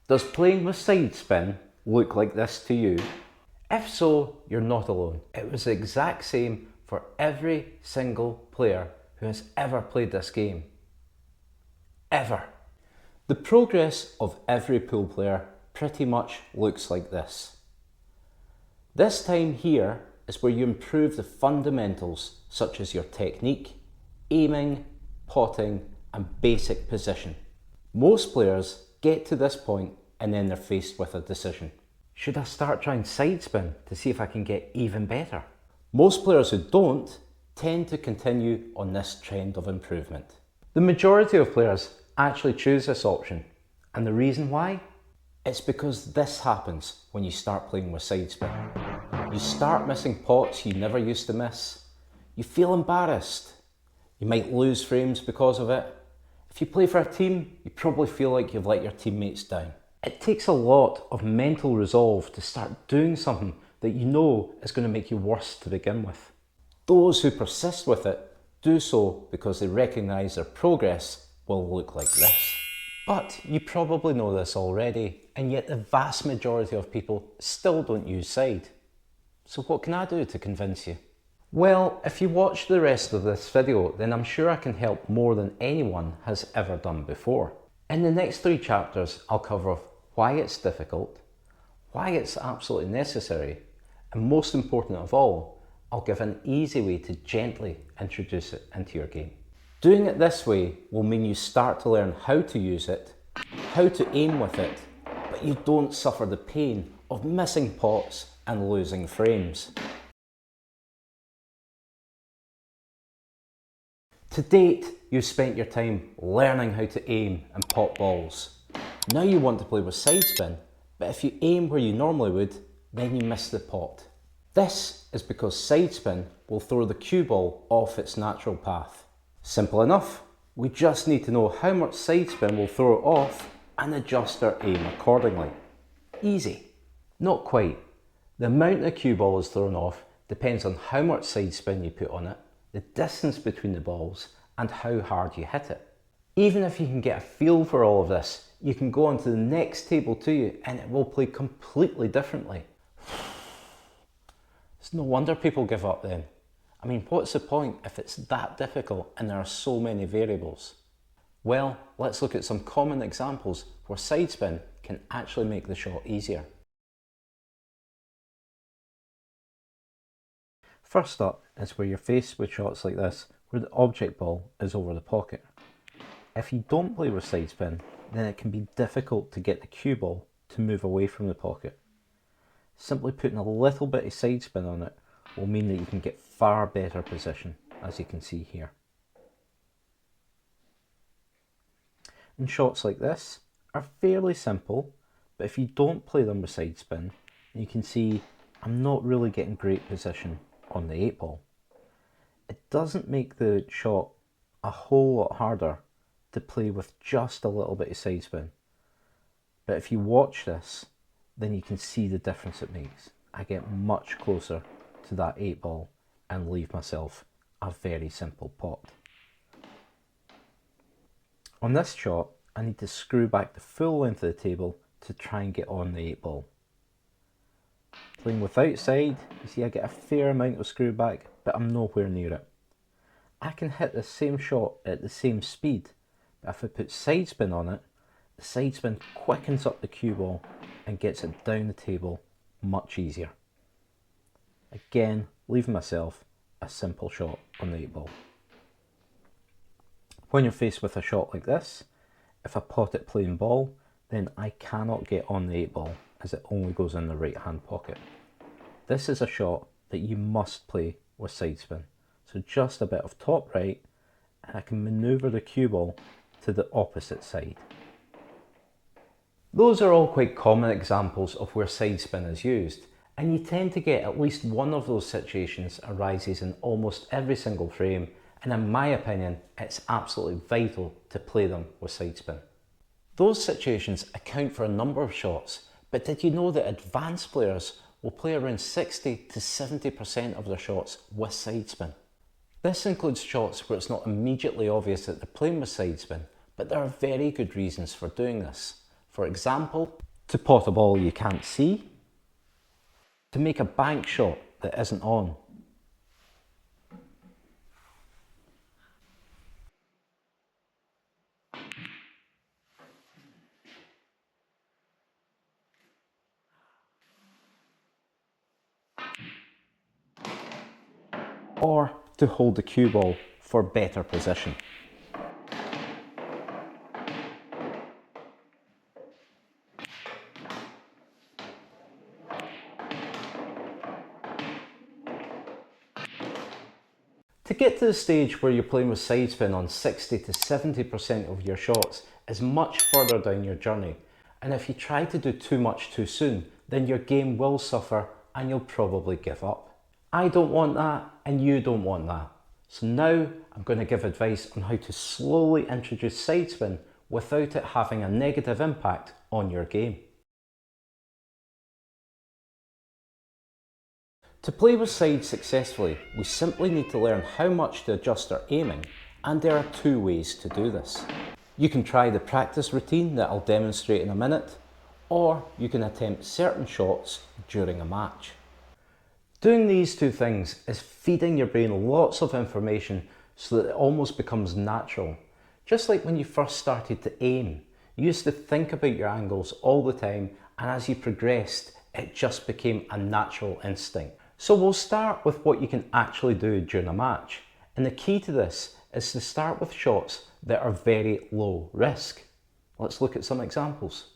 Does playing with side spin look like this to you? If so, you're not alone. It was the exact same for every single player who has ever played this game. Ever. The progress of every pool player pretty much looks like this. This time here is where you improve the fundamentals such as your technique, aiming, potting and basic position. Most players get to this point and then they're faced with a decision. Should I start trying side spin to see if I can get even better? Most players who don't tend to continue on this trend of improvement. The majority of players actually choose this option, and the reason why? It's because this happens when you start playing with side spin. You start missing pots you never used to miss. You feel embarrassed. You might lose frames because of it. If you play for a team, you probably feel like you've let your teammates down. It takes a lot of mental resolve to start doing something that you know is going to make you worse to begin with. Those who persist with it do so because they recognise their progress will look like this. But you probably know this already, and yet the vast majority of people still don't use side. So what can I do to convince you? Well, if you watch the rest of this video, then I'm sure I can help more than anyone has ever done before. In the next 3 chapters, I'll cover why it's difficult, why it's absolutely necessary, and most important of all, I'll give an easy way to gently introduce it into your game. Doing it this way will mean you start to learn how to use it, how to aim with it, but you don't suffer the pain of missing pots and losing frames. To date, you've spent your time learning how to aim and pot balls. Now you want to play with side spin, but if you aim where you normally would, then you miss the pot. This is because side spin will throw the cue ball off its natural path. Simple enough, we just need to know how much side spin will throw it off and adjust our aim accordingly. Easy. Not quite. The amount the cue ball is thrown off depends on how much side spin you put on it, the distance between the balls and how hard you hit it. Even if you can get a feel for all of this, you can go on to the next table to you and it will play completely differently. It's no wonder people give up then. I mean, what's the point if it's that difficult and there are so many variables? Well, let's look at some common examples where side spin can actually make the shot easier. First up is where you're faced with shots like this, where the object ball is over the pocket. If you don't play with side spin, then it can be difficult to get the cue ball to move away from the pocket. Simply putting a little bit of side spin on it will mean that you can get far better position, as you can see here. And shots like this are fairly simple, but if you don't play them with side spin, you can see I'm not really getting great position on the 8 ball. It doesn't make the shot a whole lot harder to play with just a little bit of side spin. But if you watch this, then you can see the difference it makes. I get much closer to that 8 ball and leave myself a very simple pot. On this shot, I need to screw back the full length of the table to try and get on the 8 ball. Playing without side, you see I get a fair amount of screw back, but I'm nowhere near it. I can hit the same shot at the same speed, but if I put side spin on it, the side spin quickens up the cue ball and gets it down the table much easier. Again, leaving myself a simple shot on the 8 ball. When you're faced with a shot like this, if I pot it plain ball, then I cannot get on the 8 ball as it only goes in the right hand pocket. This is a shot that you must play with side spin. So just a bit of top right, and I can manoeuvre the cue ball to the opposite side. Those are all quite common examples of where side spin is used, and you tend to get at least one of those situations arises in almost every single frame, and in my opinion, it's absolutely vital to play them with side spin. Those situations account for a number of shots, but did you know that advanced players will play around 60 to 70% of their shots with side spin? This includes shots where it's not immediately obvious that they're playing with side spin, but there are very good reasons for doing this. For example, to pot a ball you can't see, to make a bank shot that isn't on, or to hold the cue ball for better position. To get to the stage where you're playing with side spin on 60 to 70% of your shots is much further down your journey, and if you try to do too much too soon, then your game will suffer and you'll probably give up. I don't want that and you don't want that. So now I'm going to give advice on how to slowly introduce side spin without it having a negative impact on your game. To play with sides successfully, we simply need to learn how much to adjust our aiming, and there are two ways to do this. You can try the practice routine that I'll demonstrate in a minute, or you can attempt certain shots during a match. Doing these two things is feeding your brain lots of information so that it almost becomes natural. Just like when you first started to aim, you used to think about your angles all the time, and as you progressed, it just became a natural instinct. So we'll start with what you can actually do during a match. And the key to this is to start with shots that are very low risk. Let's look at some examples.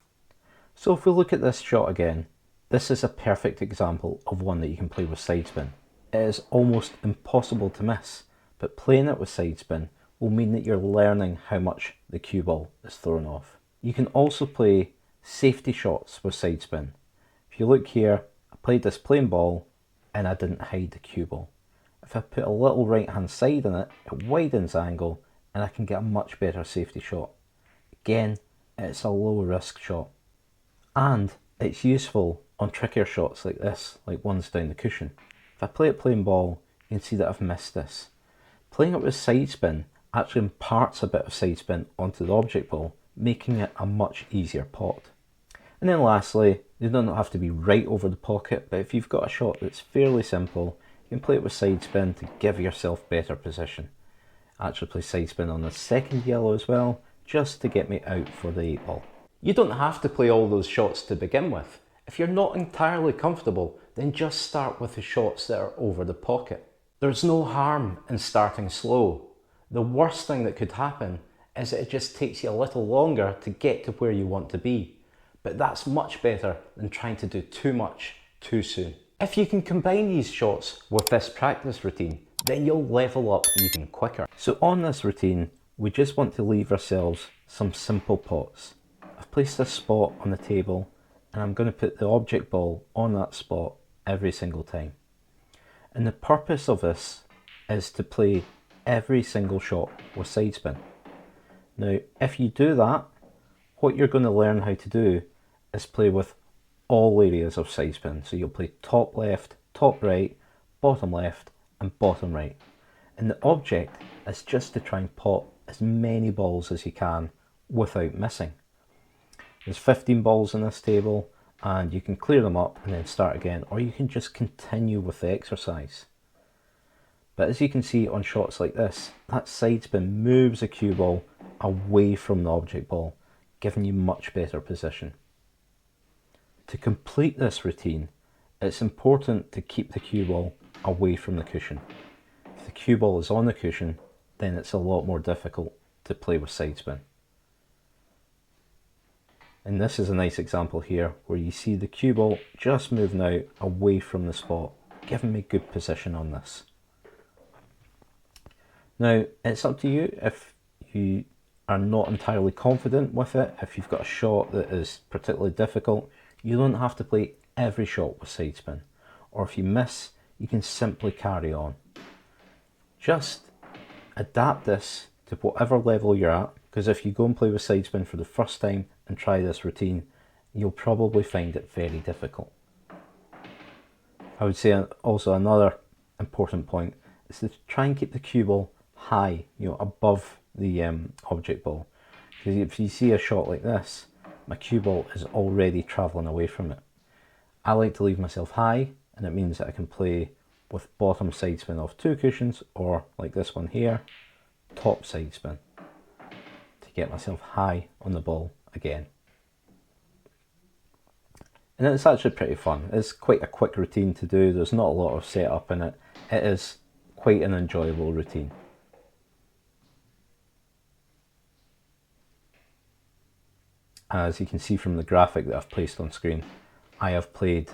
So if we look at this shot again, this is a perfect example of one that you can play with side spin. It is almost impossible to miss, but playing it with side spin will mean that you're learning how much the cue ball is thrown off. You can also play safety shots with side spin. If you look here, I played this plain ball and I didn't hide the cue ball. If I put a little right hand side on it, it widens the angle and I can get a much better safety shot. Again, it's a low risk shot. And it's useful on trickier shots like this, like ones down the cushion. If I play it plain ball, you can see that I've missed this. Playing it with side spin actually imparts a bit of side spin onto the object ball, making it a much easier pot. And then lastly, you don't have to be right over the pocket, but if you've got a shot that's fairly simple, you can play it with side spin to give yourself better position. I actually play side spin on the second yellow as well, just to get me out for the 8 ball. You don't have to play all those shots to begin with. If you're not entirely comfortable, then just start with the shots that are over the pocket. There's no harm in starting slow. The worst thing that could happen is that it just takes you a little longer to get to where you want to be. But that's much better than trying to do too much too soon. If you can combine these shots with this practice routine, then you'll level up even quicker. So on this routine, we just want to leave ourselves some simple pots. I've placed this spot on the table and I'm going to put the object ball on that spot every single time. And the purpose of this is to play every single shot with side spin. Now, if you do that, what you're going to learn how to do is play with all areas of side spin. So you'll play top left, top right, bottom left and bottom right. And the object is just to try and pot as many balls as you can without missing. There's 15 balls in this table and you can clear them up and then start again, or you can just continue with the exercise. But as you can see on shots like this, that side spin moves the cue ball away from the object ball, giving you much better position. To complete this routine, it's important to keep the cue ball away from the cushion. If the cue ball is on the cushion, then it's a lot more difficult to play with side spin. And this is a nice example here where you see the cue ball just moving out away from the spot, giving me good position on this. Now, it's up to you if you are not entirely confident with it. If you've got a shot that is particularly difficult, you don't have to play every shot with side spin. Or if you miss, you can simply carry on. Just adapt this to whatever level you're at, because if you go and play with side spin for the first time and try this routine, you'll probably find it very difficult. I would say also another important point is to try and keep the cue ball high, above the object ball. Because if you see a shot like this, my cue ball is already travelling away from it. I like to leave myself high, and it means that I can play with bottom side spin off 2 cushions, or like this one here, top side spin, to get myself high on the ball again. And it's actually pretty fun. It's quite a quick routine to do. There's not a lot of setup in it. It is quite an enjoyable routine. As you can see from the graphic that I've placed on screen, I have played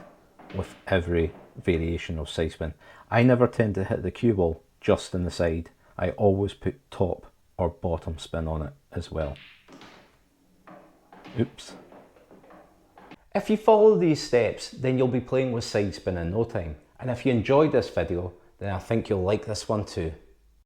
with every variation of side spin. I never tend to hit the cue ball just in the side. I always put top or bottom spin on it as well. Oops. If you follow these steps, then you'll be playing with side spin in no time. And if you enjoyed this video, then I think you'll like this one too.